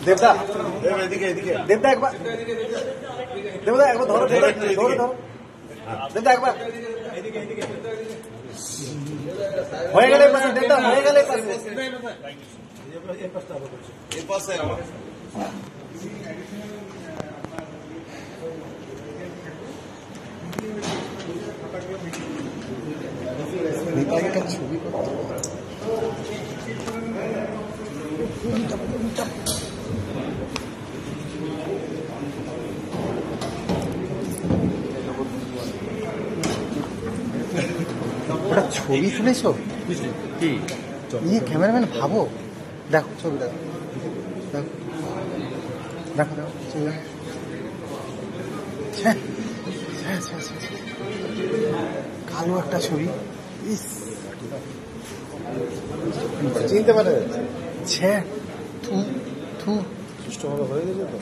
দেবদা দেবদা একবার দেবদা একবার ধরো ধরো ধরো দেবদা একবার হয়ে গেলে পাশে দেবদা হয়ে গেলে পাশে একটা ছবি ছবি তুলেছো কি ইয়ে ক্যামেরাম্যান ভাবো দেখো ছবি দেখো দেখো দেখো দেখো ছবি কালো একটা ছবি চিনতে পারে থু থু সুষ্ঠুভাবে হয়ে গেছে তো।